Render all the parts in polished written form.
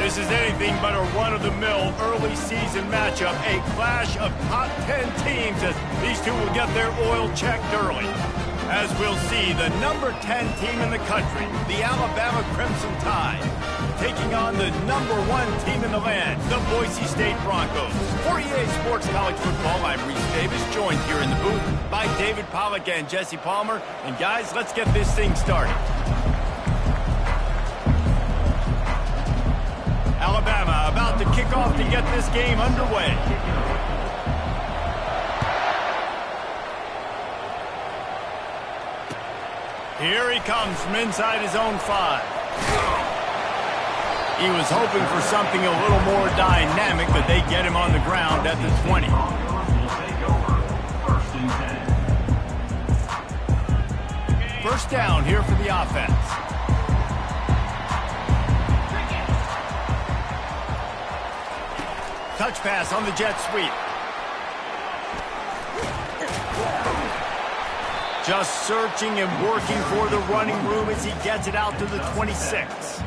This is anything but a run-of-the-mill early season matchup, a clash of top 10 teams as these two will get their oil checked early. As we'll see, the number 10 team in the country, the Alabama Crimson Tide, taking on the number 1 team in the land, the Boise State Broncos. For EA Sports College Football, I'm Reese Davis, joined here in the booth by David Pollack and Jesse Palmer. And guys, let's get this thing started. Alabama about to kick off to get this game underway. Here he comes from inside his own 5. He was hoping for something a little more dynamic, but they get him on the ground at the 20. First down here for the offense. Touch pass on the jet sweep. Just searching and working for the running room as he gets it out to the 26.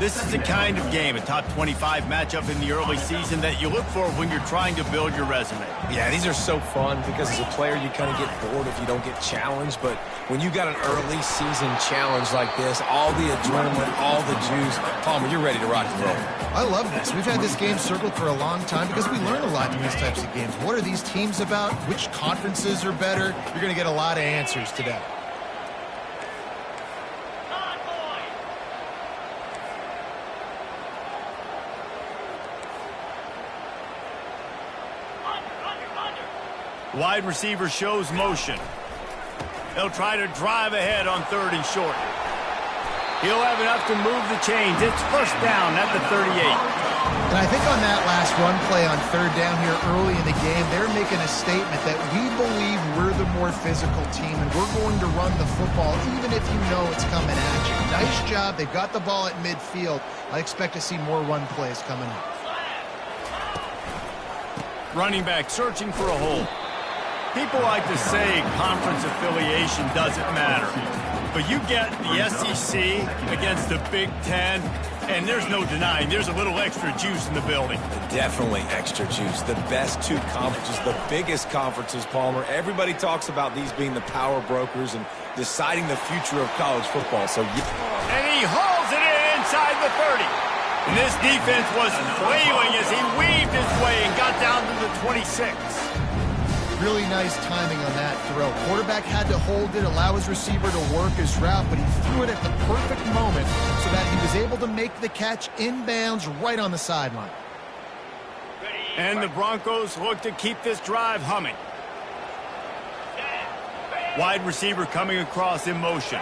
This is the kind of game, a top 25 matchup in the early season, that you look for when you're trying to build your resume. Yeah, these are so fun because as a player you kind of get bored if you don't get challenged, but when you got an early season challenge like this, all the adrenaline, all the juice, Palmer, you're ready to rock and roll. I love this. We've had this game circled for a long time because we learn a lot in these types of games. What are these teams about? Which conferences are better? You're going to get a lot of answers today. Wide receiver shows motion. They'll try to drive ahead on 3rd and short. He'll have enough to move the chains. It's first down at the 38. And I think on that last run play on 3rd down here early in the game, they're making a statement that we believe we're the more physical team and we're going to run the football even if you know it's coming at you. Nice job. They've got the ball at midfield. I expect to see more run plays coming up. Running back searching for a hole. People like to say conference affiliation doesn't matter. But you get the SEC against the Big Ten, and there's no denying there's a little extra juice in the building. Definitely extra juice. The best 2 conferences, the biggest conferences, Palmer. Everybody talks about these being the power brokers and deciding the future of college football. So, and he hauls it in inside the 30. And this defense was flailing as he weaved his way and got down to the 26. Really nice timing on that throw. Quarterback had to hold it, allow his receiver to work his route, but he threw it at the perfect moment so that he was able to make the catch inbounds right on the sideline. And the Broncos look to keep this drive humming. Wide receiver coming across in motion.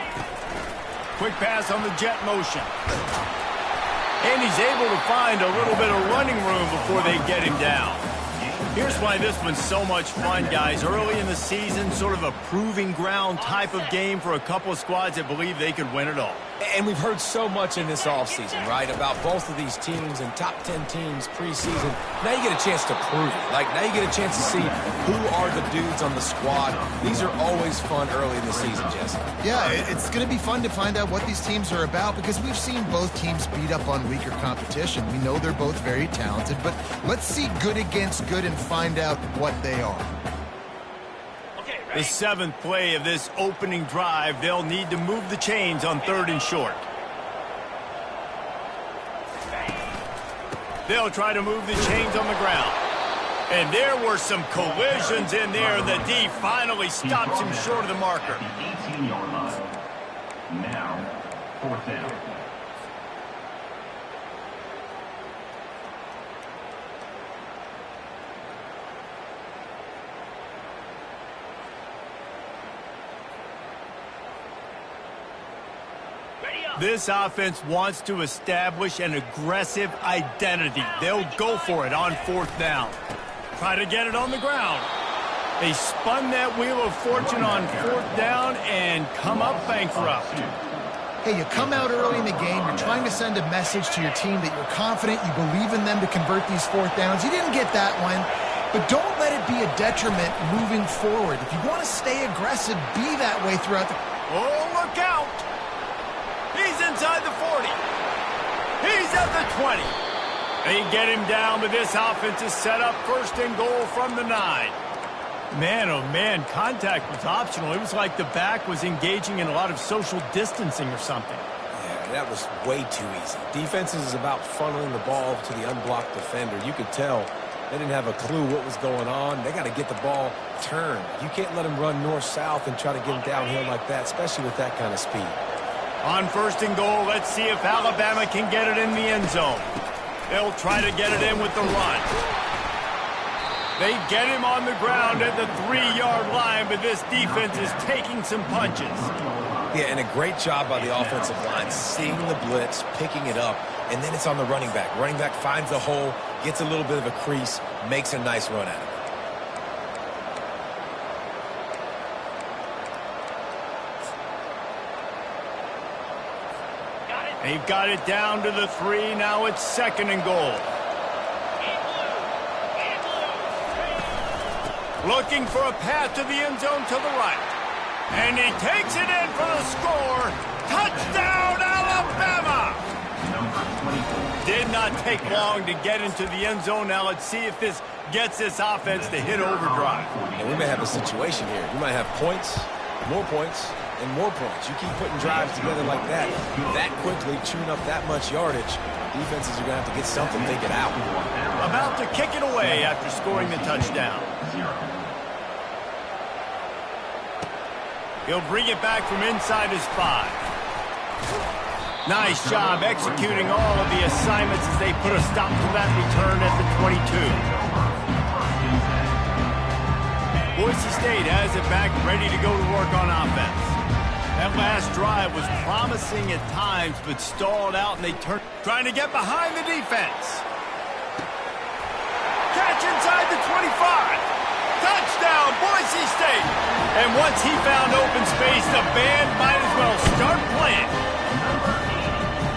Quick pass on the jet motion. And he's able to find a little bit of running room before they get him down. Here's why this one's so much fun, guys. Early in the season, sort of a proving ground type of game for a couple of squads that believe they could win it all. And we've heard so much in this offseason, right, about both of these teams and top 10 teams preseason. Now you get a chance to prove it. Like, now you get a chance to see who are the dudes on the squad. These are always fun early in the season, Jesse. Yeah, it's going to be fun to find out what these teams are about because we've seen both teams beat up on weaker competition. We know they're both very talented, but let's see good against good and find out what they are. The 7th play of this opening drive, they'll need to move the chains on 3rd and short. They'll try to move the chains on the ground. And there were some collisions in there. The D finally stops him short of the marker. Now, 4th down. This offense wants to establish an aggressive identity. They'll go for it on 4th down. Try to get it on the ground. They spun that wheel of fortune on 4th down and come up bankrupt. Hey, you come out early in the game, you're trying to send a message to your team that you're confident, you believe in them to convert these 4th downs. You didn't get that one, but don't let it be a detriment moving forward. If you want to stay aggressive, be that way throughout the... Oh, look out! He's inside the 40. He's at the 20. They get him down, but this offense is set up first and goal from the 9. Man, oh man, contact was optional. It was like the back was engaging in a lot of social distancing or something. Yeah, that was way too easy. Defense is about funneling the ball to the unblocked defender. You could tell they didn't have a clue what was going on. They got to get the ball turned. You can't let them run north-south and try to get him downhill like that, especially with that kind of speed. On first and goal, let's see if Alabama can get it in the end zone. They'll try to get it in with the run. They get him on the ground at the 3-yard line, but this defense is taking some punches. Yeah, and a great job by the offensive line, seeing the blitz, picking it up, and then it's on the running back. Running back finds the hole, gets a little bit of a crease, makes a nice run at it. They've got it down to the 3. Now it's second and goal. Looking for a path to the end zone to the right. And he takes it in for the score. Touchdown, Alabama! Did not take long to get into the end zone. Now let's see if this gets this offense to hit overdrive. And we may have a situation here. You might have points, and more points. You keep putting drives together like that quickly, chewing up that much yardage, defenses are going to have to get something figured out. About to kick it away after scoring the touchdown. He'll bring it back from inside his 5. Nice job executing all of the assignments as they put a stop to that return at the 22. Boise State has it back, ready to go to work on offense. That last drive was promising at times, but stalled out, and they trying to get behind the defense. Catch inside the 25. Touchdown, Boise State. And once he found open space, the band might as well start playing.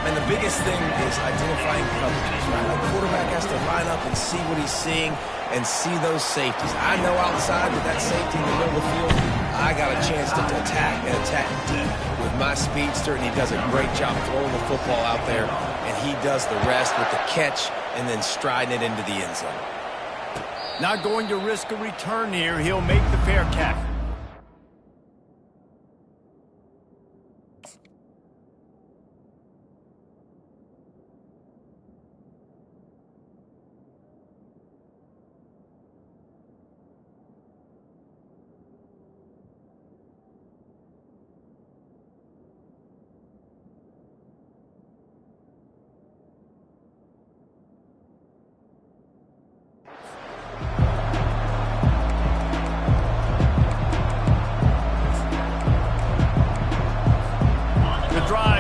And the biggest thing is identifying coverages, right? The quarterback has to line up and see what he's seeing and see those safeties. I know outside with that safety in the middle of the field, I got a chance to attack and attack deep with my speedster, and he does a great job throwing the football out there, and he does the rest with the catch and then striding it into the end zone. Not going to risk a return here. He'll make the fair catch.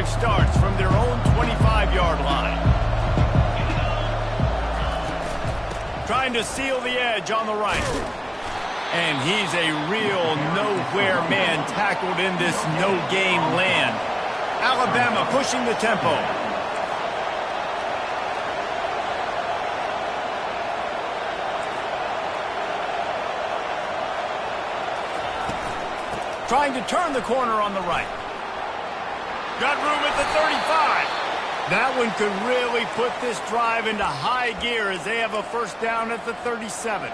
Starts from their own 25-yard line. Trying to seal the edge on the right. And he's a real nowhere man tackled in this no-game land. Alabama pushing the tempo. Trying to turn the corner on the right. Got room at the 35. That one could really put this drive into high gear as they have a first down at the 37.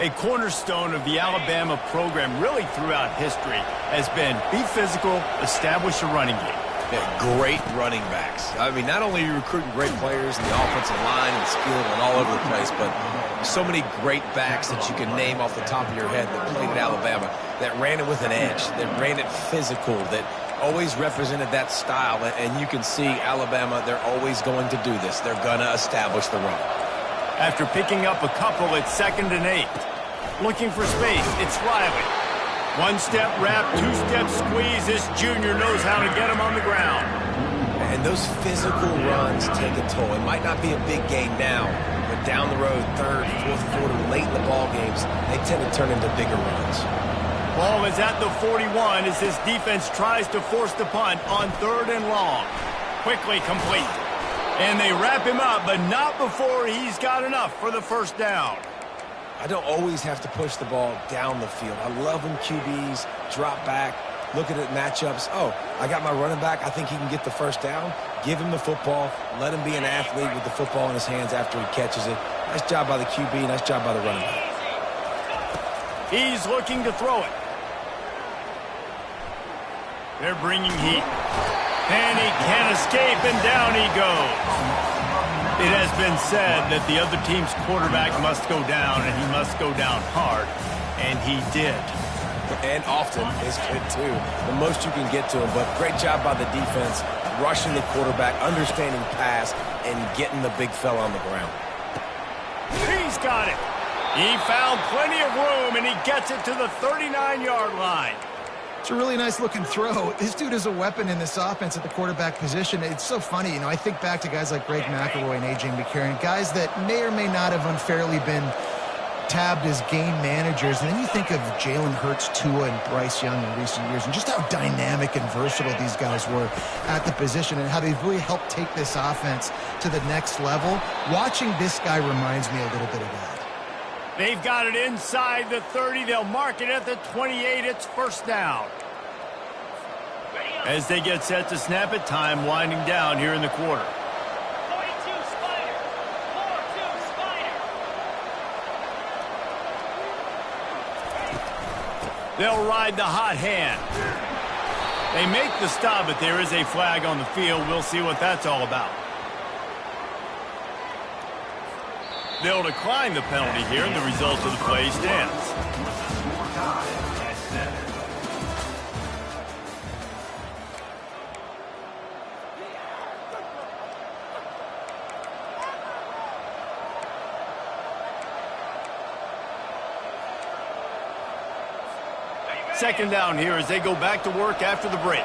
A cornerstone of the Alabama program really throughout history has been be physical, establish a running game. Yeah, great running backs. I mean, not only are you recruiting great players in the offensive line and skill and all over the place, but so many great backs that you can name off the top of your head that played at Alabama, that ran it with an edge, that ran it physical, that always represented that style. And you can see Alabama, they're always going to do this. They're going to establish the run. After picking up a couple, it's 2nd and 8. Looking for space, it's Riley. One-step wrap, two-step squeeze. This junior knows how to get him on the ground. And those physical runs take a toll. It might not be a big game now, but down the road, 3rd, 4th quarter, late in the ball games, they tend to turn into bigger runs. Ball is at the 41 as this defense tries to force the punt on 3rd and long. Quickly complete. And they wrap him up, but not before he's got enough for the first down. I don't always have to push the ball down the field. I love when QBs drop back, look at it matchups. Oh, I got my running back. I think he can get the first down. Give him the football. Let him be an athlete with the football in his hands after he catches it. Nice job by the QB. Nice job by the running back. He's looking to throw it. They're bringing heat. And he can't escape, and down he goes. It has been said that the other team's quarterback must go down, and he must go down hard. And he did. And often is good, too. The most you can get to him, but great job by the defense, rushing the quarterback, understanding pass, and getting the big fella on the ground. He's got it. He found plenty of room, and he gets it to the 39-yard line. It's a really nice-looking throw. This dude is a weapon in this offense at the quarterback position. It's so funny. You know, I think back to guys like Greg McElroy and A.J. McCarron, guys that may or may not have unfairly been tabbed as game managers. And then you think of Jalen Hurts, Tua, and Bryce Young in recent years, and just how dynamic and versatile these guys were at the position and how they've really helped take this offense to the next level. Watching this guy reminds me a little bit of that. They've got it inside the 30. They'll mark it at the 28. It's first down. As they get set to snap it, time winding down here in the quarter. 42 Spider. 4-2 Spider. They'll ride the hot hand. They make the stop, but there is a flag on the field. We'll see what that's all about. They'll decline the penalty here, and the result of the play stands. Second down here as they go back to work after the break.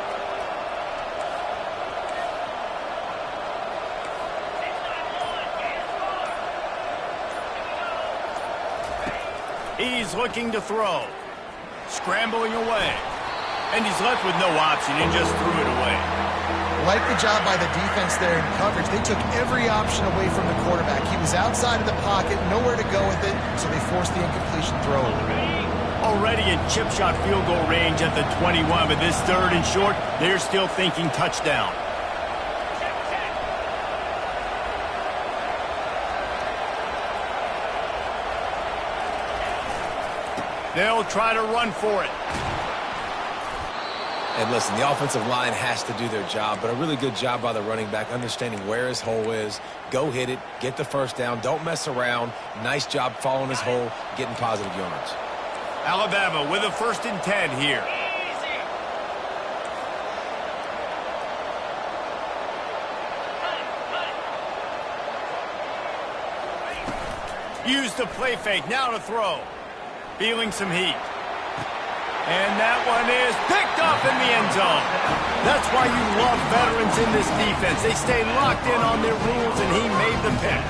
He's looking to throw. Scrambling away. And he's left with no option. He just threw it away. Like the job by the defense there in coverage. They took every option away from the quarterback. He was outside of the pocket, nowhere to go with it, so they forced the incompletion throw. Already in chip shot field goal range at the 21, but this third and short, they're still thinking touchdown. They'll try to run for it. And listen, the offensive line has to do their job, but a really good job by the running back, understanding where his hole is. Go hit it, get the first down, don't mess around. Nice job following his hole, getting positive yards. Alabama with a 1st and 10 here. Use the play fake, now to throw. Feeling some heat. And that one is picked up in the end zone. That's why you love veterans in this defense. They stay locked in on their rules, and he made the pick.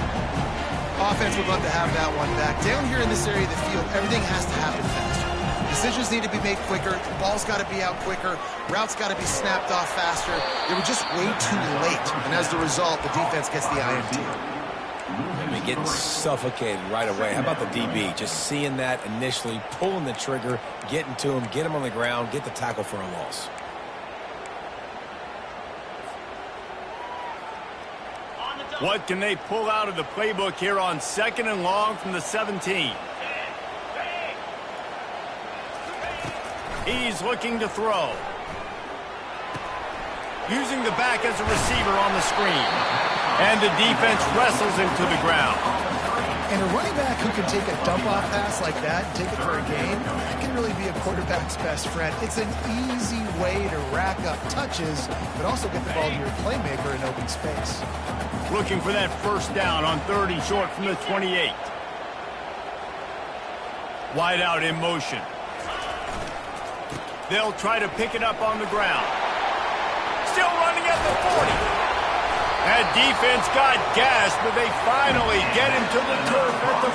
Offense would love to have that one back. Down here in this area of the field, everything has to happen faster. Decisions need to be made quicker. The ball's got to be out quicker. Routes got to be snapped off faster. They were just way too late. And as the result, the defense gets the INT. I mean, getting suffocated right away. How about the DB? Just seeing that initially, pulling the trigger, getting to him, get him on the ground, get the tackle for a loss. What can they pull out of the playbook here on 2nd and long from the 17? He's looking to throw. Using the back as a receiver on the screen. And the defense wrestles him to the ground. And a running back who can take a dump-off pass like that and take it for a gain, that can really be a quarterback's best friend. It's an easy way to rack up touches, but also get the ball to your playmaker in open space. Looking for that first down on 3rd and short from the 28. Wide out in motion. They'll try to pick it up on the ground. Still running at the 40. That defense got gassed, but they finally get him to the turf at the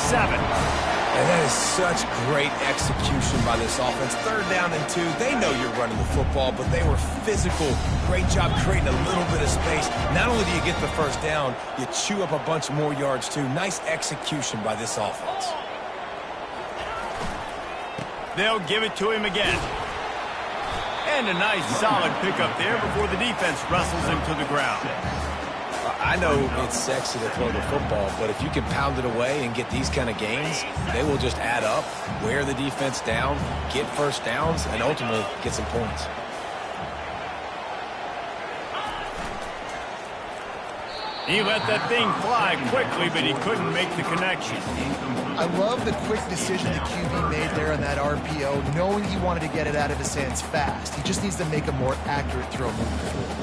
47. And that is such great execution by this offense. 3rd down and 2. They know you're running the football, but they were physical. Great job creating a little bit of space. Not only do you get the first down, you chew up a bunch more yards, too. Nice execution by this offense. They'll give it to him again. And a nice solid pickup there before the defense wrestles him to the ground. I know it's sexy to throw the football, but if you can pound it away and get these kind of gains, they will just add up, wear the defense down, get first downs, and ultimately get some points. He let that thing fly quickly, but he couldn't make the connection. I love the quick decision the QB made there on that RPO, knowing he wanted to get it out of his hands fast. He just needs to make a more accurate throw moving forward.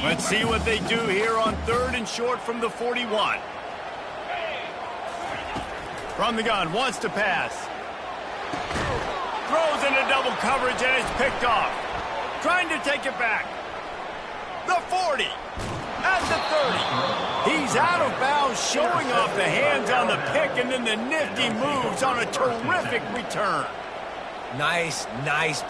Let's see what they do here on 3rd and short from the 41. From the gun, wants to pass. Throws into double coverage and it's picked off. Trying to take it back. The 40. At the 30. He's out of bounds, showing off the hands on the pick, and then the nifty moves on a terrific return. Nice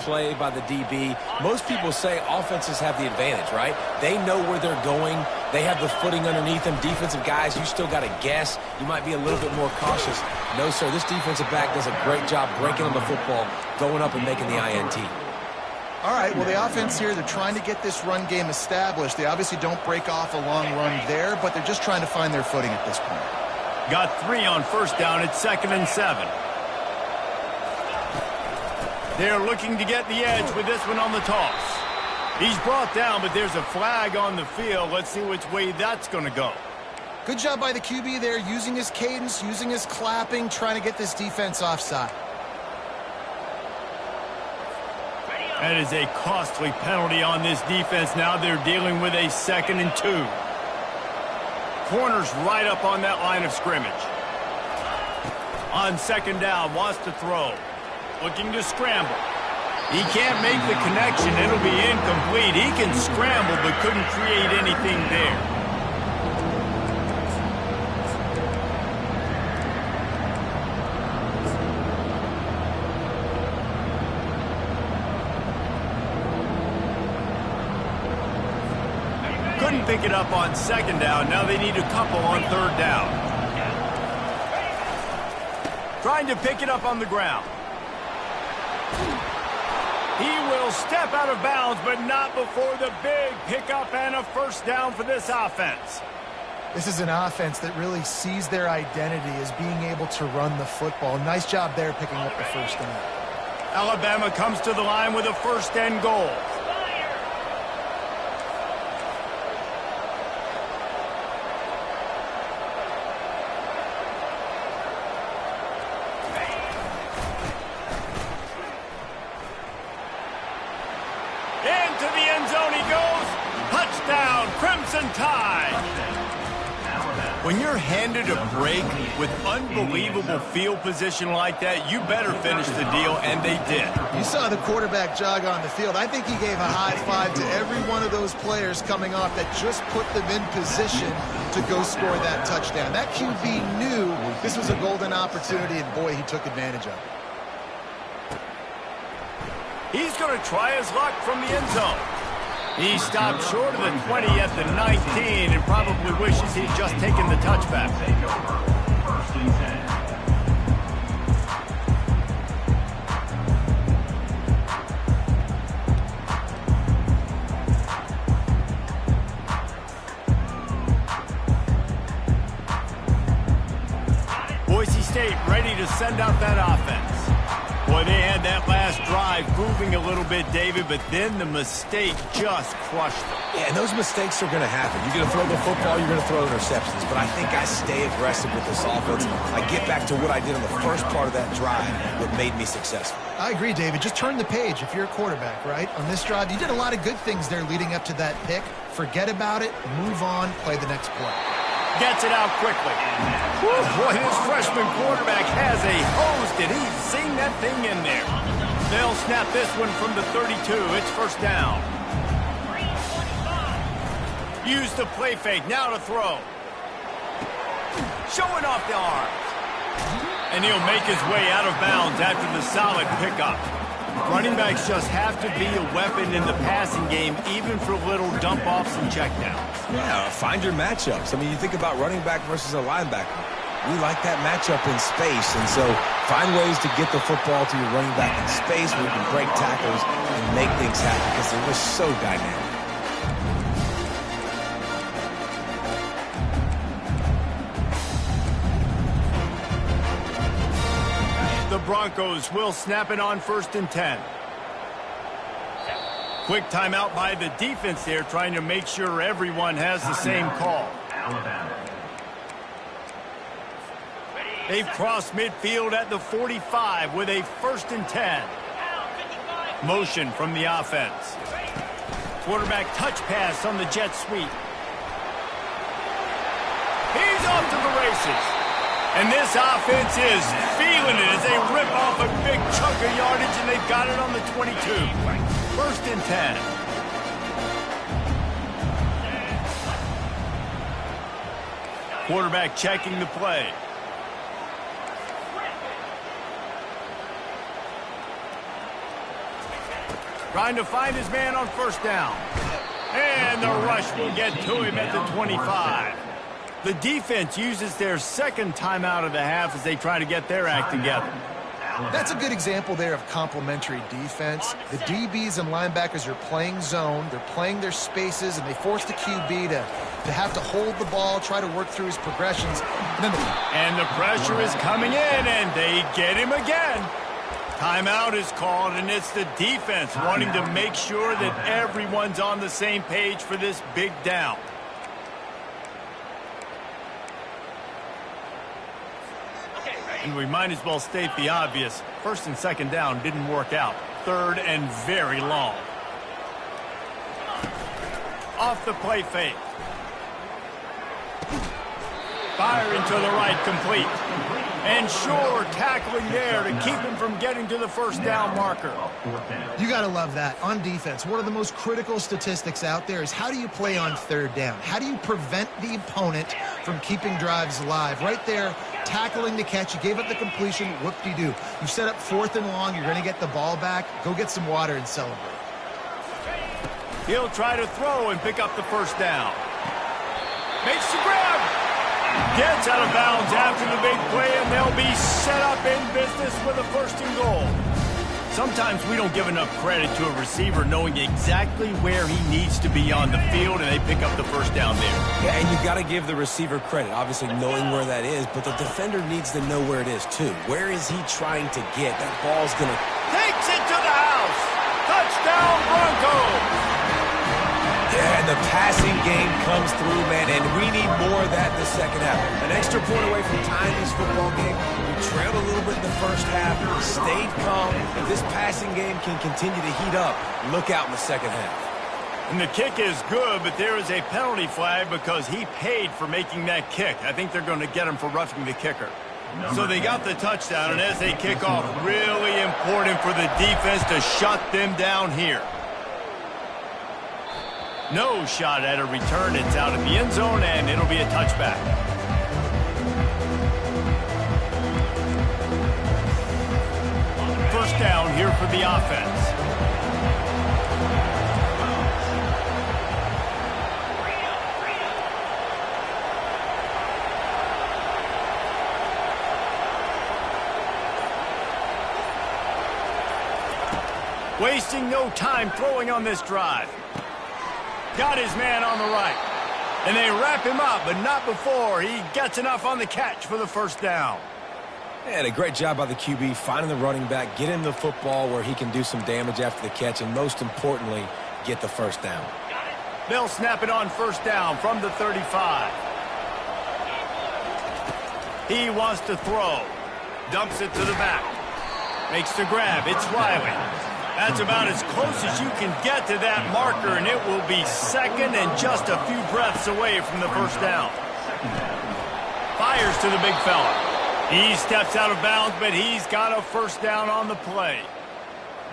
play by the DB. Most people say offenses have the advantage, right? They know where they're going. They have the footing underneath them. Defensive guys, you still got to guess. You might be a little bit more cautious. No, sir, this defensive back does a great job breaking on the football, going up and making the INT. All right, well, the offense here, they're trying to get this run game established. They obviously don't break off a long run there, but they're just trying to find their footing at this point. Got 3 on 1st down. It's 2nd and 7. They're looking to get the edge with this one on the toss. He's brought down, but there's a flag on the field. Let's see which way that's going to go. Good job by the QB there, using his cadence, using his clapping, trying to get this defense offside. That is a costly penalty on this defense. Now they're dealing with a 2nd and 2. Corner's right up on that line of scrimmage. On 2nd down, wants to throw. Looking to scramble. He can't make the connection. It'll be incomplete. He can scramble, but couldn't create anything there. Couldn't pick it up on 2nd down. Now they need a couple on 3rd down. Trying to pick it up on the ground. He will step out of bounds, but not before the big pickup and a 1st down for this offense. This is an offense that really sees their identity as being able to run the football. Nice job there picking up the 1st down. Alabama comes to the line with a 1st and goal. Into the end zone he goes. Touchdown, Crimson Tide. When you're handed a break with unbelievable field position like that, you better finish the deal, and they did. You saw the quarterback jog on the field. I think he gave a high five to every one of those players coming off that just put them in position to go score that touchdown. That QB knew this was a golden opportunity, and boy, he took advantage of it. He's going to try his luck from the end zone. He stopped short of the 20 at the 19 and probably wishes he'd just taken the touchback. Boise State ready to send out that offense. Boy, they had that last drive moving a little bit, David, but then the mistake just crushed them. Yeah, and those mistakes are going to happen. You're going to throw the football, you're going to throw interceptions. But I think I stay aggressive with this offense. I get back to what I did on the first part of that drive that made me successful. I agree, David. Just turn the page if you're a quarterback, right? On this drive, you did a lot of good things there leading up to that pick. Forget about it, move on, play the next play. Gets it out quickly. Whew, boy, this freshman quarterback has a hose. Did he sing that thing in there? They'll snap this one from the 32. It's 1st down. Use the play fake. Now to throw. Showing off the arms. And he'll make his way out of bounds after the solid pickup. Running backs just have to be a weapon in the passing game, even for little dump-offs and checkdowns. Yeah, find your matchups. I mean, you think about running back versus a linebacker. we like that matchup in space. And so find ways to get the football to your running back in space where you can break tackles and make things happen because they're just so dynamic. The Broncos will snap it on 1st and 10. Quick timeout by the defense there, trying to make sure everyone has the same call. They've crossed midfield at the 45 with a 1st and 10. Motion from the offense. Quarterback touch pass on the jet sweep. He's off to the races. And this offense is feeling it as they rip off a big chunk of yardage, and they've got it on the 22. 1st and 10. Quarterback checking the play. Trying to find his man on 1st down. And the rush will get to him at the 25. The defense uses their 2nd timeout of the half as they try to get their act together. That's a good example there of complementary defense. The DBs and linebackers are playing zone, they're playing their spaces, and they force the QB to have to hold the ball, try to work through his progressions. And the pressure is coming in, and they get him again. Timeout is called, and it's the defense wanting to make sure that everyone's on the same page for this big down. And we might as well state the obvious. 1st and 2nd down didn't work out. 3rd and very long. Off the play fake. Firing to the right, complete. And sure, tackling there to keep him from getting to the 1st down marker. You got to love that. On defense, one of the most critical statistics out there is how do you play on 3rd down? How do you prevent the opponent from keeping drives alive? Right there, tackling the catch. You gave up the completion. Whoop-de-doo. You set up 4th and long. You're going to get the ball back. Go get some water and celebrate. He'll try to throw and pick up the 1st down. Makes the grab. Gets out of bounds after the big play, and they'll be set up in business with a 1st and goal. Sometimes we don't give enough credit to a receiver knowing exactly where he needs to be on the field, and they pick up the 1st down there. Yeah, and you got to give the receiver credit, obviously knowing where that is, but the defender needs to know where it is too. Where is he trying to get? That ball's going to... Takes it to the house! Touchdown, Broncos! Yeah, and the passing game comes through, man, and we need more of that in the 2nd half. An extra point away from tying this football game. We trailed a little bit in the 1st half, stayed calm. If this passing game can continue to heat up, look out in the 2nd half. And the kick is good, but there is a penalty flag because he paid for making that kick. I think they're going to get him for roughing the kicker. So they got the touchdown, and as they kick off, really important for the defense to shut them down here. No shot at a return. It's out of the end zone, and it'll be a touchback. First down here for the offense. Wasting no time throwing on this drive. Got his man on the right. And they wrap him up, but not before he gets enough on the catch for the 1st down. And a great job by the QB finding the running back, get him the football where he can do some damage after the catch, and most importantly, get the 1st down. They'll snap it on 1st down from the 35. He wants to throw. Dumps it to the back. Makes the grab. It's Riley. That's about as close as you can get to that marker, and it will be 2nd and just a few breaths away from the 1st down. Fires to the big fella. He steps out of bounds, but he's got a 1st down on the play.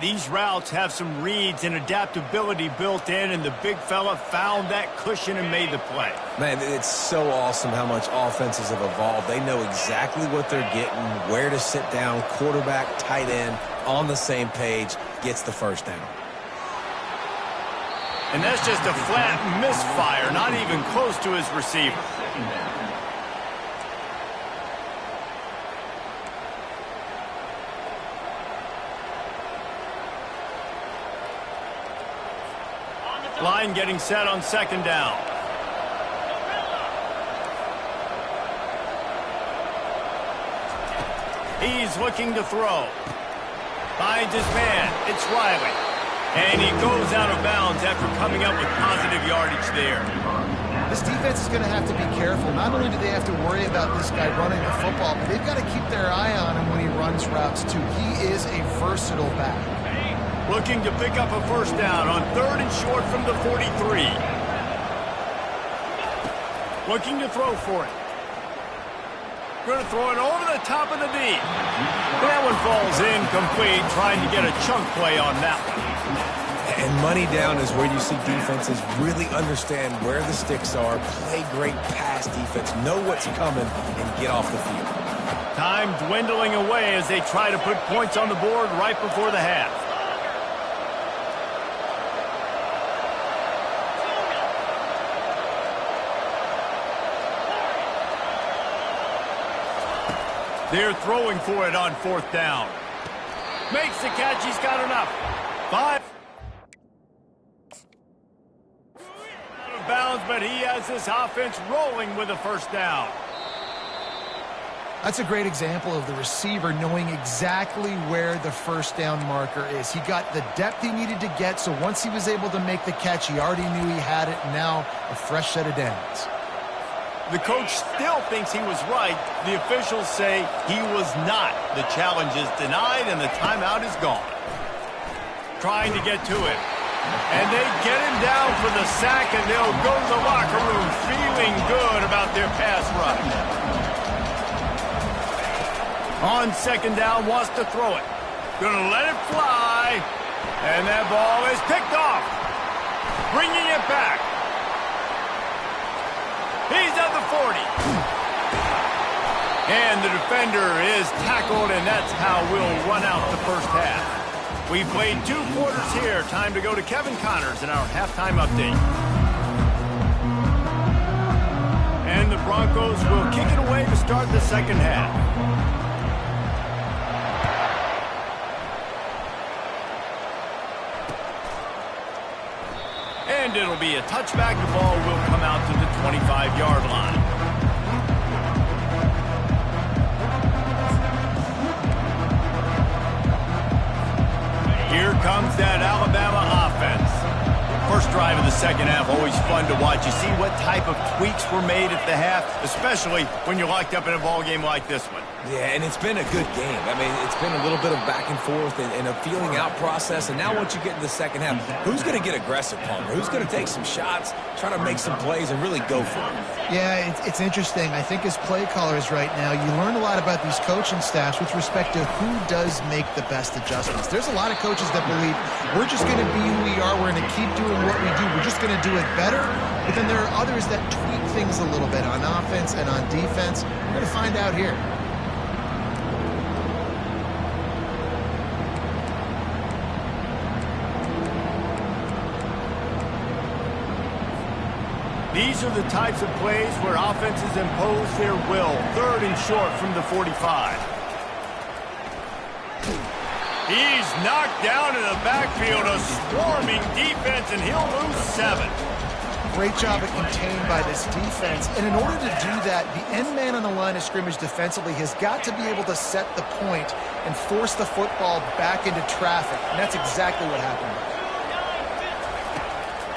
These routes have some reads and adaptability built in, and the big fella found that cushion and made the play. Man, it's so awesome how much offenses have evolved. They know exactly what they're getting, where to sit down, quarterback, tight end, on the same page, gets the 1st down. And that's just a flat misfire, not even close to his receiver. Line getting set on second down. He's looking to throw. Finds his man. It's Riley. And he goes out of bounds after coming up with positive yardage there. This defense is going to have to be careful. Not only do they have to worry about this guy running the football, but they've got to keep their eye on him when he runs routes too. He is a versatile back. Looking to pick up a first down on 3rd and short from the 43. Looking to throw for it. Going to throw it over the top of the D. That one falls incomplete, trying to get a chunk play on that one. And money down is where you see defenses really understand where the sticks are, play great pass defense, know what's coming, and get off the field. Time dwindling away as they try to put points on the board right before the half. They're throwing for it on 4th down. Makes the catch. He's got enough. 5. Out of bounds, but he has this offense rolling with a first down. That's a great example of the receiver knowing exactly where the first down marker is. He got the depth he needed to get, so once he was able to make the catch, he already knew he had it. Now a fresh set of downs. The coach still thinks he was right. The officials say he was not. The challenge is denied, and the timeout is gone. Trying to get to him. And they get him down for the sack, and they'll go to the locker room feeling good about their pass rush. On 2nd down, wants to throw it. Gonna let it fly. And that ball is picked off. Bringing it back. He's at the 40. And the defender is tackled, and that's how we'll run out the first half. We played 2 quarters here. Time to go to Kevin Connors in our halftime update. And the Broncos will kick it away to start the second half. And it'll be a touchback. The ball will come out to the 25-yard line. Here comes that Alabama offense. First drive of the second half, always fun to watch. You see what type of tweaks were made at the half, especially when you're locked up in a ball game like this one. Yeah, and it's been a good game. I mean, it's been a little bit of back and forth and a feeling out process. And now once you get in the second half, who's going to get aggressive, Palmer? Who's going to take some shots, try to make some plays, and really go for it? Yeah, it's interesting. I think as play callers right now, you learn a lot about these coaching staffs with respect to who does make the best adjustments. There's a lot of coaches that believe we're just going to be who we are. We're going to keep doing what we do. We're just going to do it better. But then there are others that tweak things a little bit on offense and on defense. We're going to find out here. These are the types of plays where offenses impose their will. 3rd and short from the 45. He's knocked down in the backfield, a swarming defense, and he'll lose 7. Great job at contained by this defense. And in order to do that, the end man on the line of scrimmage defensively has got to be able to set the point and force the football back into traffic. And that's exactly what happened.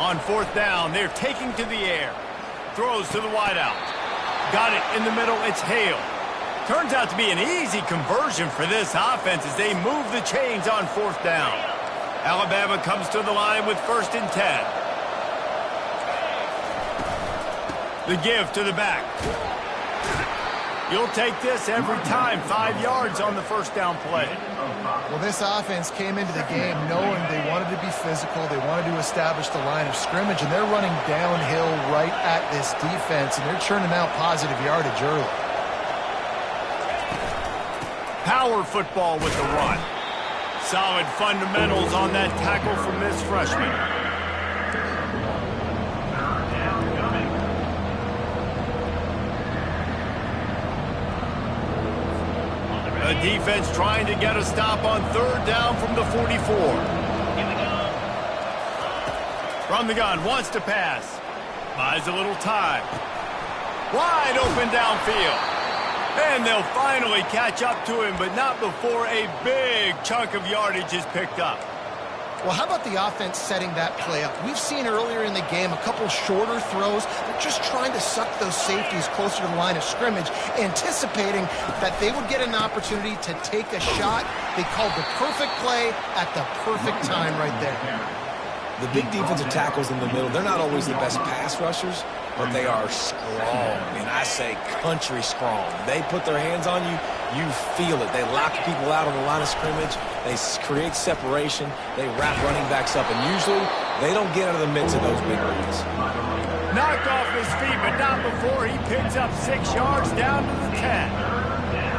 On 4th down, they're taking to the air. Throws to the wideout. Got it in the middle. It's Hale. Turns out to be an easy conversion for this offense as they move the chains on 4th down. Alabama comes to the line with 1st and 10. The give to the back. You'll take this every time. 5 yards on the first down play. Well, this offense came into the game knowing they wanted to be physical. They wanted to establish the line of scrimmage, and they're running downhill right at this defense, and they're churning out positive yardage early. Power football with the run. Solid fundamentals on that tackle from this freshman. The defense trying to get a stop on 3rd down from the 44. From the gun, wants to pass. Buys a little time. Wide open downfield. And they'll finally catch up to him, but not before a big chunk of yardage is picked up. Well, how about the offense setting that play up? We've seen earlier in the game a couple shorter throws. They're just trying to suck those safeties closer to the line of scrimmage, anticipating that they would get an opportunity to take a shot. They called the perfect play at the perfect time right there. The big defensive tackles in the middle, they're not always the best pass rushers, but they are strong, and I say country strong. They put their hands on you, you feel it. They lock people out on the line of scrimmage. They create separation. They wrap running backs up, and usually they don't get out of the midst of those big runs. Knocked off his feet, but not before he picks up 6 yards down to the 10.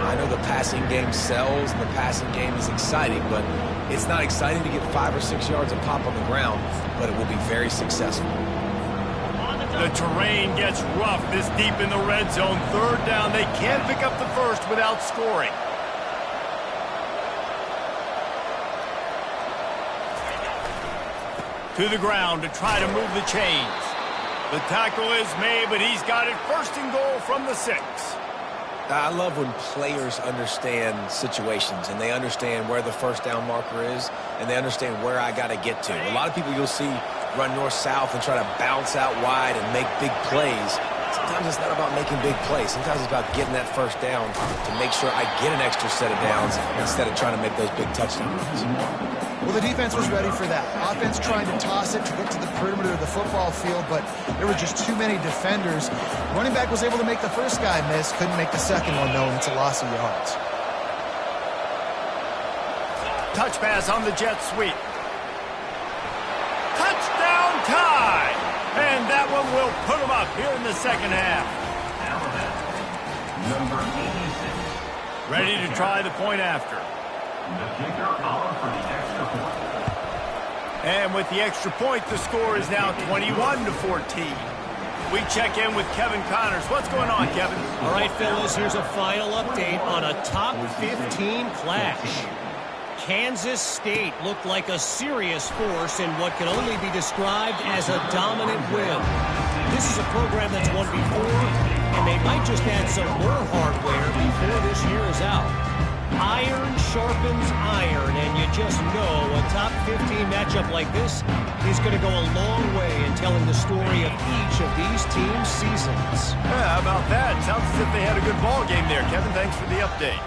I know the passing game sells, and the passing game is exciting, but it's not exciting to get 5 or 6 yards of pop on the ground, but it will be very successful. The terrain gets rough this deep in the red zone. 3rd down. They can't pick up the first without scoring. To the ground to try to move the chains. The tackle is made, but he's got it 1st and goal from the 6. I love when players understand situations and they understand where the 1st down marker is and they understand where I got to get to. A lot of people you'll see run north-south and try to bounce out wide and make big plays. Sometimes it's not about making big plays. Sometimes it's about getting that 1st down to make sure I get an extra set of downs instead of trying to make those big touchdown runs. Well, the defense was ready for that. Offense trying to toss it to get to the perimeter of the football field, but there were just too many defenders. Running back was able to make the first guy miss, couldn't make the second one, though, and it's a loss of yards. Touch pass on the jet sweep. Touchdown tie! And that one will put them up here in the 2nd half. Number 86. Ready to try the point after. The kicker out for the extra point. And with the extra point, the score is now 21-14. We check in with Kevin Connors. What's going on, Kevin? All right, fellas, here's a final update on a top 15 clash. Kansas State looked like a serious force in what can only be described as a dominant win. This is a program that's won before, and they might just add some more hardware before this year is out. Iron sharpens iron, and you just know a top 15 matchup like this is going to go a long way in telling the story of each of these teams' seasons. Yeah, how about that? Sounds as if they had a good ball game there, Kevin. Thanks for the update.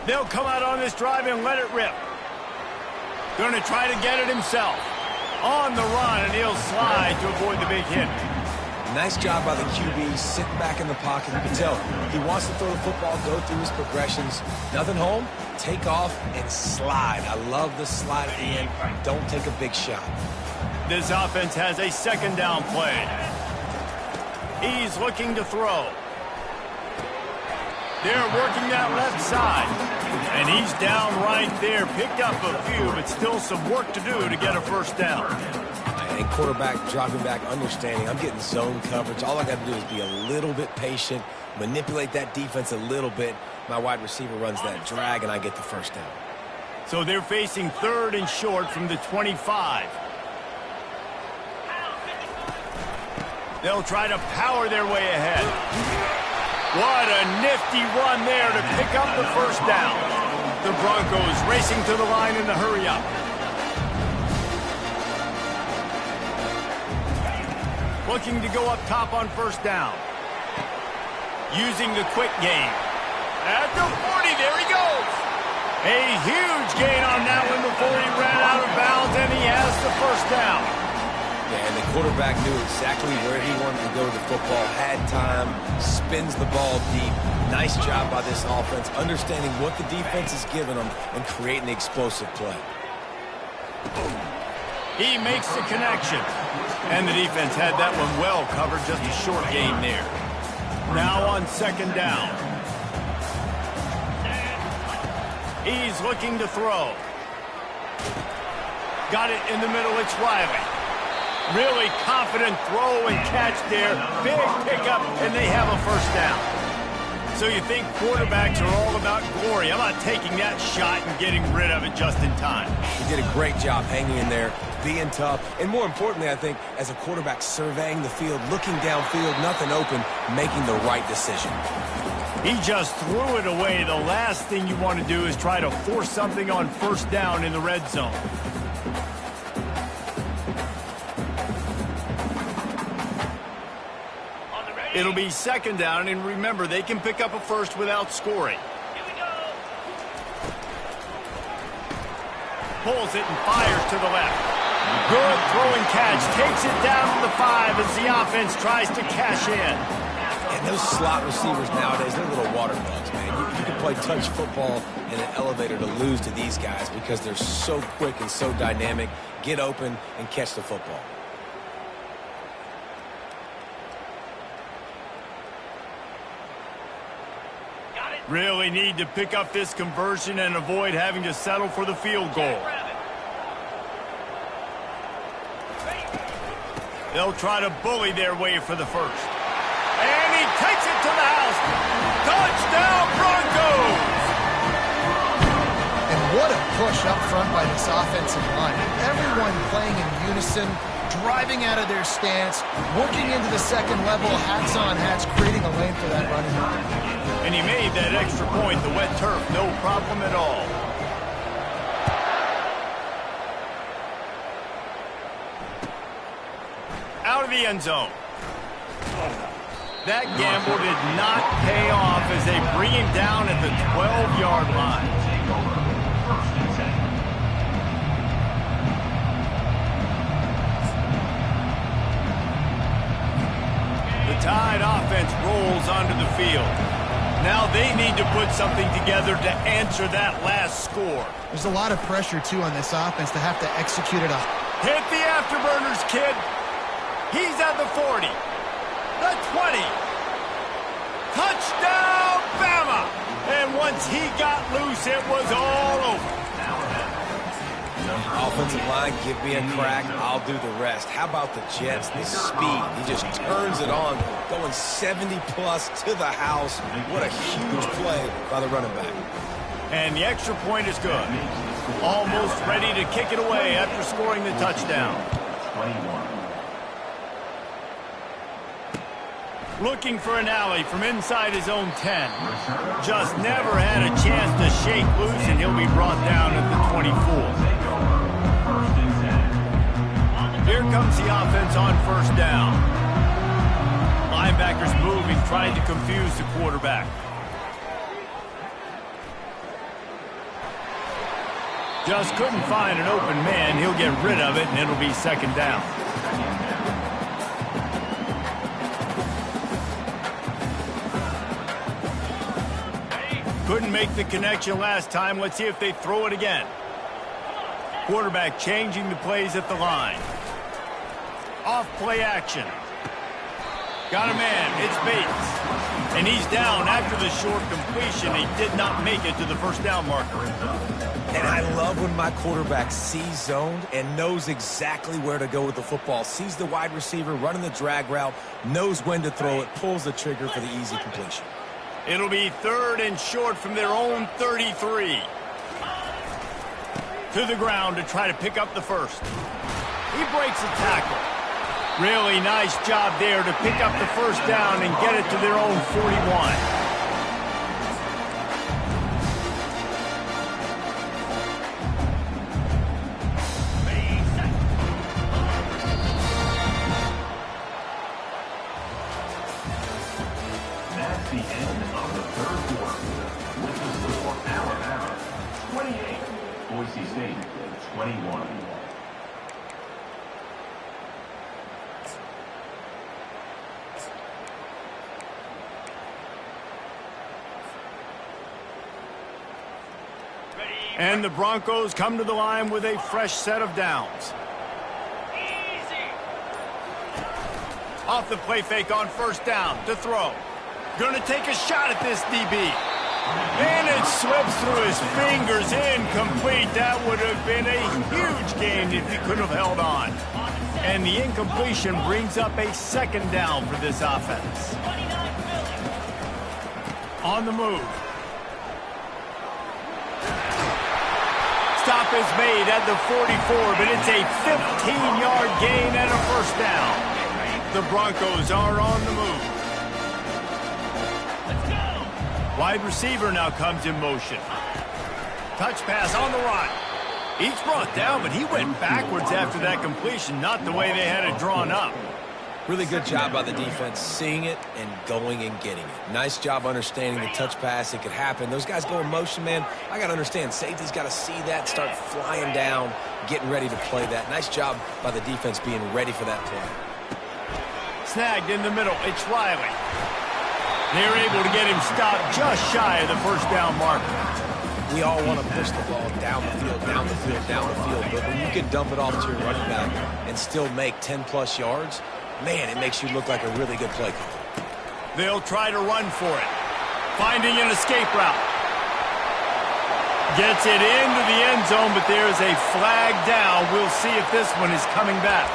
They'll come out on this drive and let it rip. Going to try to get it himself. On the run, and he'll slide to avoid the big hit. Nice job by the QB, sitting back in the pocket. You can tell he wants to throw the football, go through his progressions. Nothing home, take off, and slide. I love the slide at the end. Don't take a big shot. This offense has a 2nd down play. He's looking to throw. They're working that left side. And he's down right there. Picked up a few, but still some work to do to get a 1st down. And quarterback dropping back, understanding I'm getting zone coverage. All I got to do is be a little bit patient, manipulate that defense a little bit. My wide receiver runs that drag, and I get the 1st down. So they're facing 3rd and short from the 25. They'll try to power their way ahead. What a nifty run there to pick up the 1st down. The Broncos racing to the line in the hurry-up. Looking to go up top on 1st down. Using the quick game. At the 40, there he goes. A huge gain on that one before he ran out of bounds, and he has the 1st down. Yeah, and the quarterback knew exactly where he wanted to go with the football, had time, spins the ball deep. Nice job by this offense, understanding what the defense is giving them and creating the explosive play. He makes the connection. And the defense had that one well covered, just a short gain there. Now on 2nd down. He's looking to throw. Got it in the middle, it's Riley. Really confident throw and catch there. Big pickup, and they have a 1st down. So you think quarterbacks are all about glory. How about taking that shot and getting rid of it just in time? He did a great job hanging in there, being tough, and more importantly, I think, as a quarterback surveying the field, looking downfield, nothing open, making the right decision. He just threw it away. The last thing you want to do is try to force something on first down in the red zone. It'll be second down, and remember, they can pick up a first without scoring. Here we go. Pulls it and fires to the left. Good throwing catch. Takes it down to the 5 as the offense tries to cash in. And those slot receivers nowadays, they're little water bugs, man. You can play touch football in an elevator to lose to these guys because they're so quick and so dynamic. Get open and catch the football. Really need to pick up this conversion and avoid having to settle for the field goal. They'll try to bully their way for the first. And he takes it to the house. Touchdown, Broncos! And what a push up front by this offensive line. Everyone playing in unison, driving out of their stance, working into the second level, hats on hats, creating a lane for that running back. And he made that extra point, the wet turf, no problem at all. Out of the end zone. That gamble did not pay off as they bring him down at the 12-yard line. The Tide offense rolls onto the field. Now they need to put something together to answer that last score. There's a lot of pressure, too, on this offense to have to execute it. Hit the afterburners, kid. He's at the 40. The 20. Touchdown, Bama! And once he got loose, it was all over. Offensive line, give me a crack, I'll do the rest. How about the Jets, the speed? He just turns it on, going 70-plus to the house. What a huge play by the running back. And the extra point is good. Almost ready to kick it away after scoring the touchdown. 21. Looking for an alley from inside his own 10. Just never had a chance to shake loose, and he'll be brought down at the 24. Here comes the offense on first down. Linebackers moving, trying to confuse the quarterback. Just couldn't find an open man. He'll get rid of it, and it'll be second down. Couldn't make the connection last time. Let's see if they throw it again. Quarterback changing the plays at the line. Off play action. Got a man. It's Bates. And he's down after the short completion. He did not make it to the first down marker. And I love when my quarterback sees zoned and knows exactly where to go with the football. Sees the wide receiver running the drag route, knows when to throw it, pulls the trigger for the easy completion. It'll be third and short from their own 33. To the ground to try to pick up the first. He breaks a tackle. Really nice job there to pick up the first down and get it to their own 41. That's the end of the third quarter. With the score, Alabama 28, Boise State 21. And the Broncos come to the line with a fresh set of downs. Easy. Off the play fake on first down to throw. Gonna take a shot at this DB. And it slips through his fingers, incomplete. That would have been a huge gain if he could have held on. And the incompletion brings up a second down for this offense. On the move. stop is made at the 44, but it's a 15-yard gain and a first down. The Broncos are on the move. Let's go. Wide receiver now comes in motion. Touch pass on the run. Each brought down, but he went backwards after that completion, not the way they had it drawn up. Really good job by the defense, seeing it and going and getting it. Nice job understanding the touch pass. It could happen. Those guys go in motion, man. I got to understand, safety's got to see that, start flying down, getting ready to play that. Nice job by the defense being ready for that play. Snagged in the middle. It's Riley. They're able to get him stopped just shy of the first down marker. We all want to push the ball down the field, down the field, down the field. But when you can dump it off to your running back and still make 10-plus yards, man, it makes you look like a really good play caller. They'll try to run for it. Finding an escape route. Gets it into the end zone, but there is a flag down. We'll see if this one is coming back.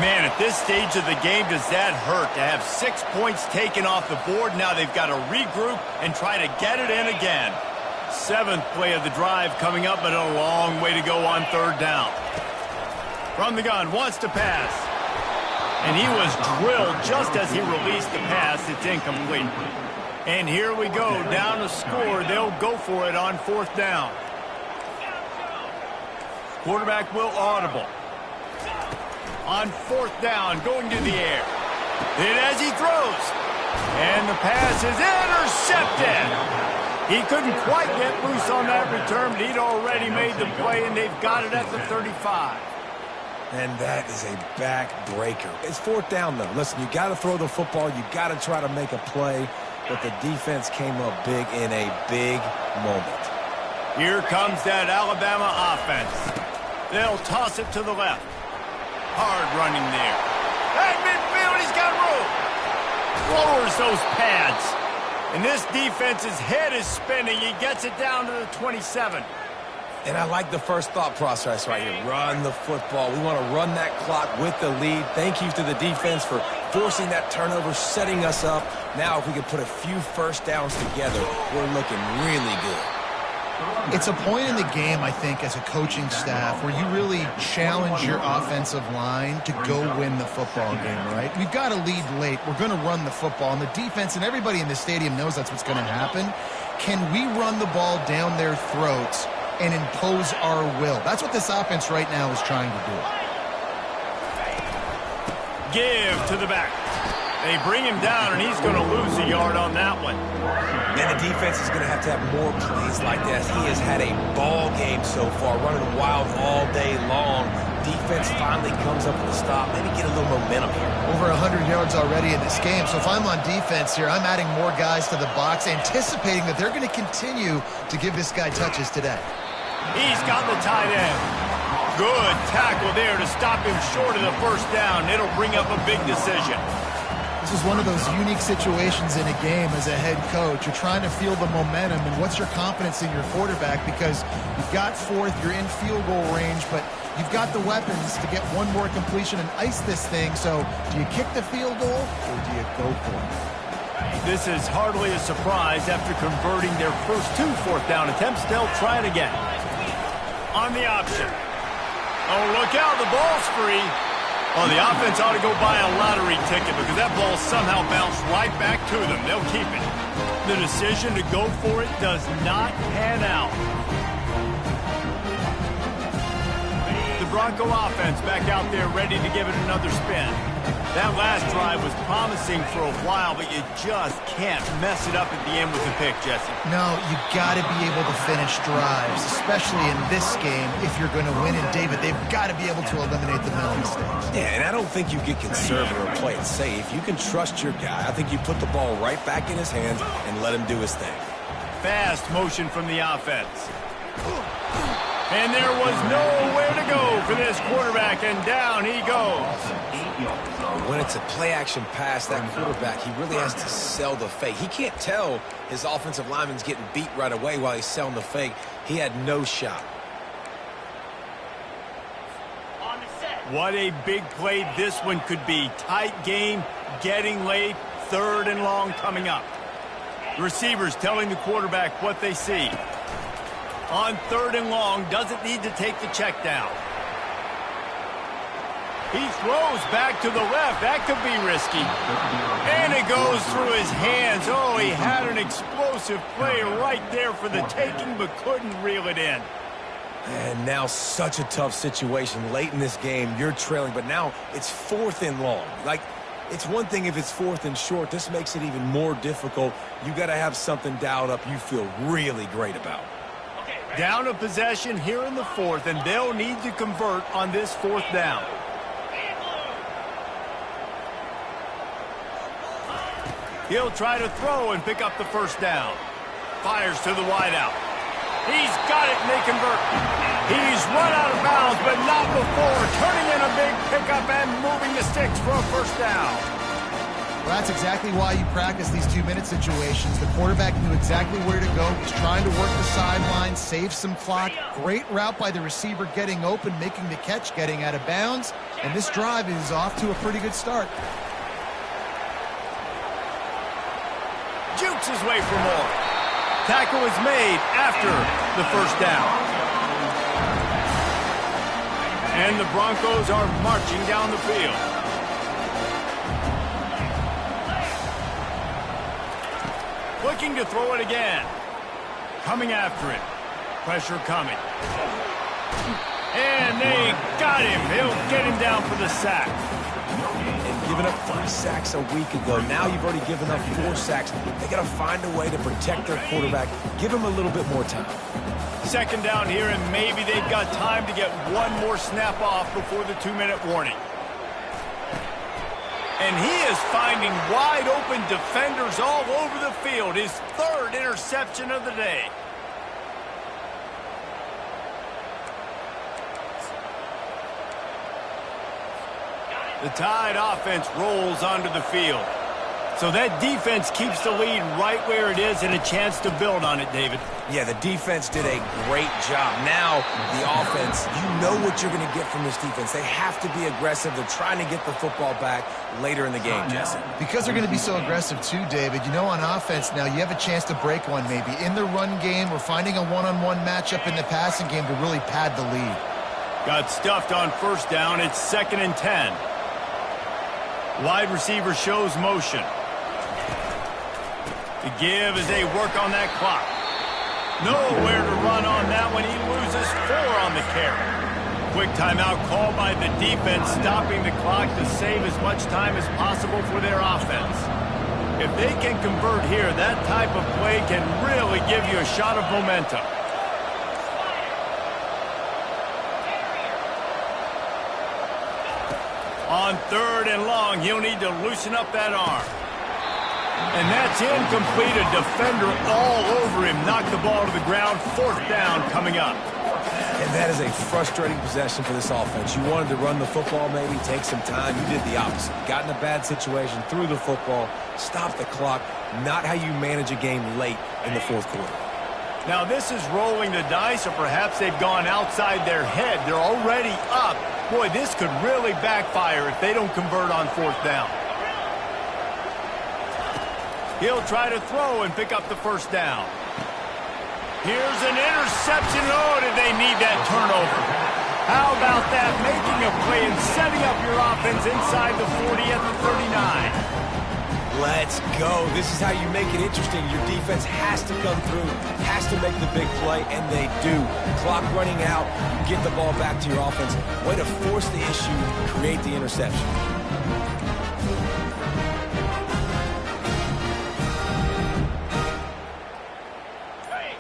Man, at this stage of the game, does that hurt to have 6 points taken off the board? Now they've got to regroup and try to get it in again. 7th play of the drive coming up, but a long way to go on third down. From the gun, wants to pass. And he was drilled just as he released the pass. It's incomplete. And here we go, down to score. They'll go for it on fourth down. Quarterback will audible. On fourth down, going to the air. And as he throws. And the pass is intercepted. He couldn't quite get loose on that return, but he'd already made the play, and they've got it at the 35. And that is a backbreaker. It's fourth down, though. Listen, you got to throw the football. You got to try to make a play. But the defense came up big in a big moment. Here comes that Alabama offense. They'll toss it to the left. Hard running there. At midfield, he's got room. Lowers those pads. And this defense's head is spinning. He gets it down to the 27. And I like the first thought process right here. Run the football. We want to run that clock with the lead. Thank you to the defense for forcing that turnover, setting us up. Now if we can put a few first downs together, we're looking really good. It's a point in the game, I think, as a coaching staff where you really challenge your offensive line to go win the football game, right? We've got to lead late. We're going to run the football. And the defense and everybody in the stadium knows that's what's going to happen. Can we run the ball down their throats and impose our will? That's what this offense right now is trying to do. Give to the back. They bring him down, and he's going to lose a yard on that one. And the defense is going to have more plays like this. He has had a ball game so far, running wild all day long. Defense finally comes up with a stop. Maybe get a little momentum here. Over 100 yards already in this game. So if I'm on defense here, I'm adding more guys to the box, anticipating that they're going to continue to give this guy touches today. He's got the tight end. Good tackle there to stop him short of the first down. It'll bring up a big decision. This is one of those unique situations in a game as a head coach. You're trying to feel the momentum, and what's your confidence in your quarterback? Because you've got fourth, you're in field goal range, but you've got the weapons to get one more completion and ice this thing. So do you kick the field goal or do you go for it? This is hardly a surprise after converting their first 2 fourth-down attempts. They'll try it again. On the option. Oh, look out, the ball's free. Well, the offense ought to go buy a lottery ticket because that ball somehow bounced right back to them. They'll keep it. The decision to go for it does not pan out. The Bronco offense back out there ready to give it another spin. That last drive was promising for a while, but you just can't mess it up at the end with a pick, Jesse. No, you got to be able to finish drives, especially in this game if you're going to win. And, David, they've got to be able to eliminate the mental mistakes. Yeah, and I don't think you get conservative or play it safe. You can trust your guy. I think you put the ball right back in his hands and let him do his thing. Fast motion from the offense. And there was nowhere to go for this quarterback, and down he goes. When it's a play-action pass, that quarterback, he really has to sell the fake. He can't tell his offensive lineman's getting beat right away while he's selling the fake. He had no shot. On the set. What a big play this one could be. Tight game, getting late, 3rd and long coming up. The receivers telling the quarterback what they see. On 3rd and long, doesn't need to take the check down. He throws back to the left. That could be risky. And it goes through his hands. Oh, he had an explosive play right there for the taking, but couldn't reel it in. And now such a tough situation. Late in this game, you're trailing, but now it's 4th and long. Like, it's one thing if it's 4th and short. This makes it even more difficult. You got to have something dialed up you feel really great about. Down a possession here in the 4th, and they'll need to convert on this 4th down. He'll try to throw and pick up the 1st down. Fires to the wideout. He's got it, and they convert. He's run out of bounds, but not before turning in a big pickup and moving the sticks for a 1st down. Well, that's exactly why you practice these 2-minute situations. The quarterback knew exactly where to go. He's trying to work the sideline, save some clock. Great route by the receiver getting open, making the catch, getting out of bounds. And this drive is off to a pretty good start. Jukes his way for more. Tackle is made after the 1st down. And the Broncos are marching down the field. Looking to throw it again. Coming after it. Pressure coming. And they got him. He'll get him down for the sack. And giving up 3 sacks a week ago. Now you've already given up 4 sacks. They got to find a way to protect their quarterback. Give him a little bit more time. 2nd down here, and maybe they've got time to get one more snap off before the 2-minute warning. And he is finding wide open defenders all over the field. His 3rd interception of the day. The Tide offense rolls onto the field. So that defense keeps the lead right where it is and a chance to build on it, David. Yeah, the defense did a great job. Now, the offense, you know what you're going to get from this defense. They have to be aggressive. They're trying to get the football back later in the game, Jesse. Because they're going to be so aggressive too, David, you know, on offense now, you have a chance to break one maybe. In the run game or finding a one-on-one matchup in the passing game to really pad the lead. Got stuffed on 1st down. It's 2nd and 10. Wide receiver shows motion. The give as they work on that clock. Nowhere to run on that one. He loses 4 on the carry. Quick timeout called by the defense, stopping the clock to save as much time as possible for their offense. If they can convert here, that type of play can really give you a shot of momentum. On 3rd and long, he'll need to loosen up that arm. And that's incomplete. A defender all over him. Knocked the ball to the ground. 4th down coming up. And that is a frustrating possession for this offense. You wanted to run the football, maybe take some time. You did the opposite. Got in a bad situation, threw the football, stopped the clock. Not how you manage a game late in the 4th quarter. Now this is rolling the dice, or perhaps they've gone outside their head. They're already up. Boy, this could really backfire if they don't convert on 4th down. He'll try to throw and pick up the 1st down. Here's an interception. Oh, did they need that turnover? How about that? Making a play and setting up your offense inside the 40 at the 39. Let's go. This is how you make it interesting. Your defense has to come through, has to make the big play, and they do. Clock running out, you get the ball back to your offense. Way to force the issue, create the interception.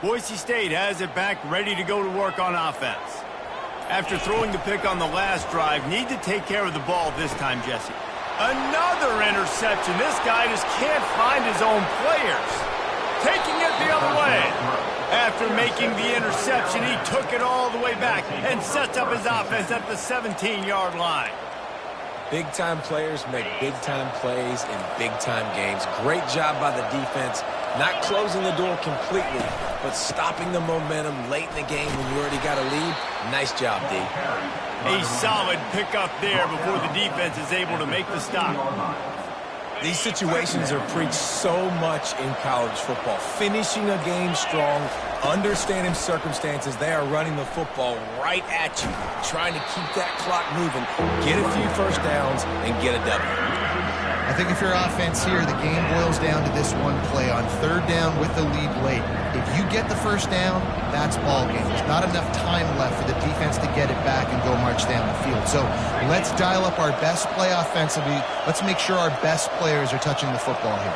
Boise State has it back, ready to go to work on offense. After throwing the pick on the last drive, need to take care of the ball this time, Jesse. Another interception. This guy just can't find his own players. Taking it the other way. After making the interception, he took it all the way back and sets up his offense at the 17-yard line. Big-time players make big-time plays in big-time games. Great job by the defense. Not closing the door completely, but stopping the momentum late in the game when you already got a lead. Nice job, D. A solid pickup there before the defense is able to make the stop. These situations are preached so much in college football. Finishing a game strong, understanding circumstances. They are running the football right at you, trying to keep that clock moving, get a few first downs, and get a W. I think if you're offense here, the game boils down to this one play on third down with the lead late. If you get the first down, that's ball game. There's not enough time left for the defense to get it back and go march down the field. So let's dial up our best play offensively. Let's make sure our best players are touching the football here.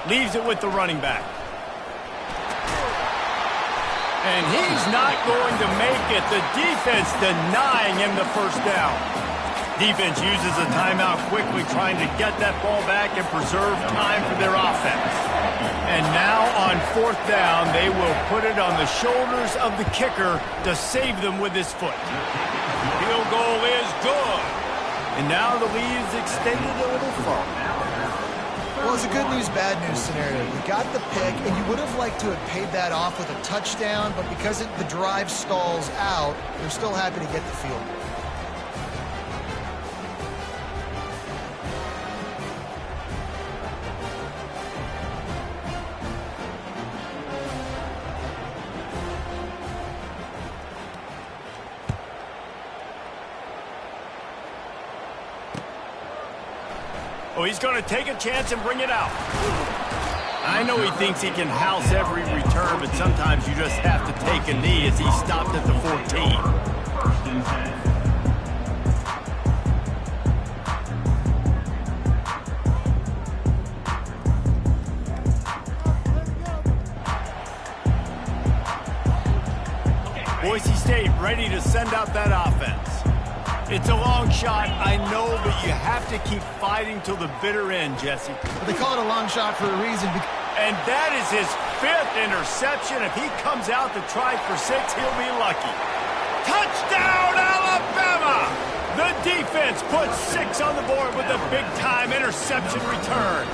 Leaves it with the running back. And he's not going to make it. The defense denying him the first down. Defense uses a timeout quickly, trying to get that ball back and preserve time for their offense. And now on fourth down, they will put it on the shoulders of the kicker to save them with his foot. Field goal is good. And now the lead is extended a little further. Well, it's a good news, bad news scenario. You got the pick, and you would have liked to have paid that off with a touchdown, but because the drive stalls out, they're still happy to get the field goal. Oh, he's going to take a chance and bring it out. I know he thinks he can house every return, but sometimes you just have to take a knee as he stopped at the 14. First and 10. Boise State ready to send out that offense. It's a long shot, I know, but you have to keep fighting till the bitter end, Jesse. But they call it a long shot for a reason. And that is his 5th interception. If he comes out to try for 6, he'll be lucky. Touchdown, Alabama! The defense puts 6 on the board with a big-time interception return.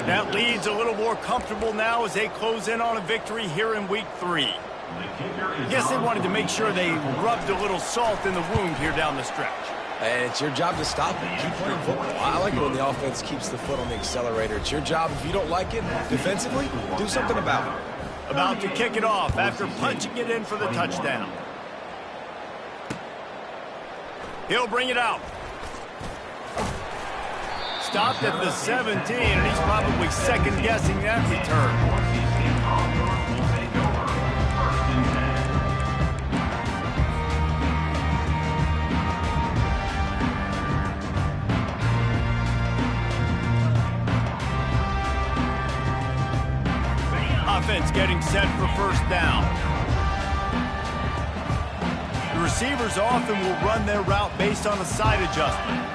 That lead's a little more comfortable now as they close in on a victory here in Week 3. I guess they wanted to make sure they rubbed a little salt in the wound here down the stretch. And it's your job to stop it. Keep playing football. I like it when the offense keeps the foot on the accelerator. It's your job. If you don't like it defensively, do something about it. About to kick it off after punching it in for the touchdown. He'll bring it out. Stopped at the 17, and he's probably second-guessing that return. Offense getting set for first down. The receivers often will run their route based on a side adjustment.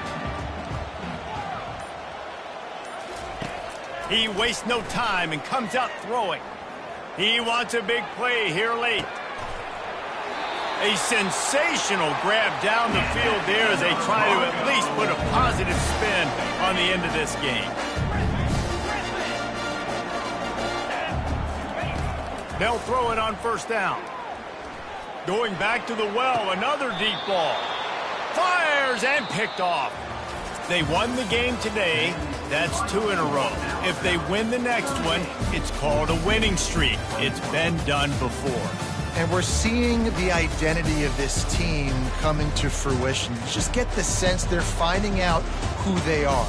He wastes no time and comes out throwing. He wants a big play here late. A sensational grab down the field there as they try to at least put a positive spin on the end of this game. They'll throw it on first down. Going back to the well, another deep ball. Fires and picked off. They won the game today. That's 2 in a row. If they win the next one, it's called a winning streak. It's been done before. And we're seeing the identity of this team coming to fruition. You just get the sense they're finding out who they are,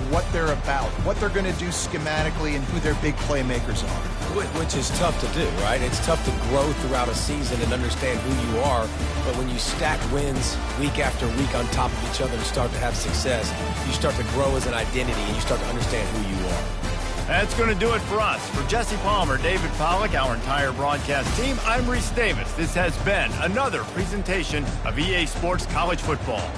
what they're about, what they're going to do schematically, and who their big playmakers are. Which is tough to do, right? It's tough to grow throughout a season and understand who you are. But when you stack wins week after week on top of each other and start to have success, you start to grow as an identity and you start to understand who you are. That's going to do it for us. For Jesse Palmer, David Pollack, our entire broadcast team, I'm Reese Davis. This has been another presentation of EA Sports College Football.